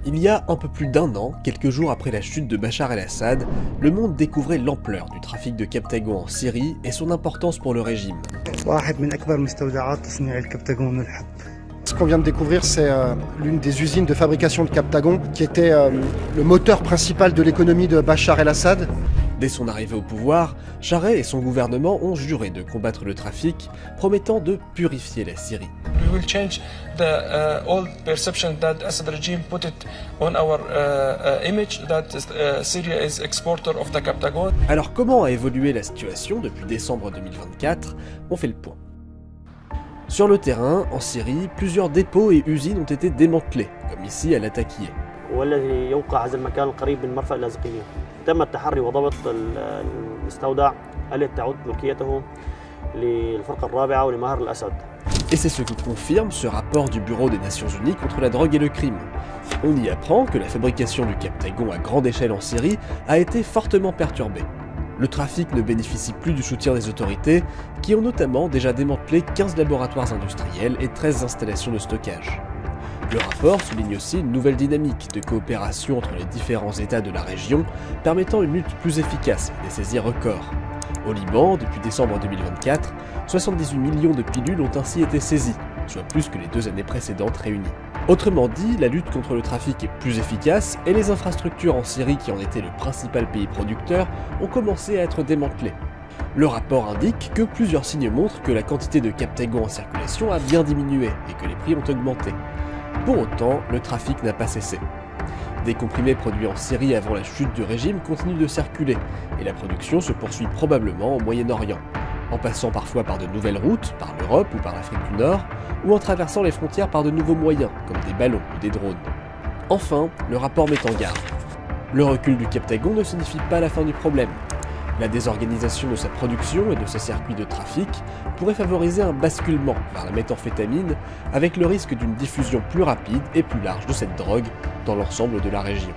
Il y a un peu plus d'un an, quelques jours après la chute de Bachar el-Assad, le monde découvrait l'ampleur du trafic de Captagon en Syrie et son importance pour le régime. Ce qu'on vient de découvrir, c'est l'une des usines de fabrication de Captagon qui était le moteur principal de l'économie de Bachar el-Assad. Dès son arrivée au pouvoir, Charest et son gouvernement ont juré de combattre le trafic, promettant de purifier la Syrie. We will change the old perception that Assad regime put it on our image that Syria is exporter of the Captagon. Alors comment a évolué la situation depuis décembre 2024? On fait le point. Sur le terrain, en Syrie, plusieurs dépôts et usines ont été démantelés, comme ici à Latakia. والذي يوقع هذا المكان القريب من مرفأ اللاذقية. تم التحري وضبط المستودع التي تعود ملكيته للفرقة الرابعة ولماهر الأسد. Et c'est ce que confirme ce rapport du Bureau des Nations Unies contre la drogue et le crime. On y apprend que la fabrication du Captagon à grande échelle en Syrie a été fortement perturbée. Le trafic ne bénéficie plus du soutien des autorités, qui ont notamment déjà démantelé 15 laboratoires industriels et 13 installations de stockage. Le rapport souligne aussi une nouvelle dynamique de coopération entre les différents États de la région, permettant une lutte plus efficace et des saisies records. Au Liban, depuis décembre 2024, 78 millions de pilules ont ainsi été saisies, soit plus que les 2 années précédentes réunies. Autrement dit, la lutte contre le trafic est plus efficace et les infrastructures en Syrie, qui en étaient le principal pays producteur, ont commencé à être démantelées. Le rapport indique que plusieurs signes montrent que la quantité de Captagon en circulation a bien diminué et que les prix ont augmenté. Pour autant, le trafic n'a pas cessé. Des comprimés produits en Syrie avant la chute du régime continuent de circuler, et la production se poursuit probablement au Moyen-Orient, en passant parfois par de nouvelles routes, par l'Europe ou par l'Afrique du Nord, ou en traversant les frontières par de nouveaux moyens, comme des ballons ou des drones. Enfin, le rapport met en garde. Le recul du Captagon ne signifie pas la fin du problème. La désorganisation de sa production et de ses circuits de trafic pourrait favoriser un basculement vers la méthamphétamine, avec le risque d'une diffusion plus rapide et plus large de cette drogue dans l'ensemble de la région.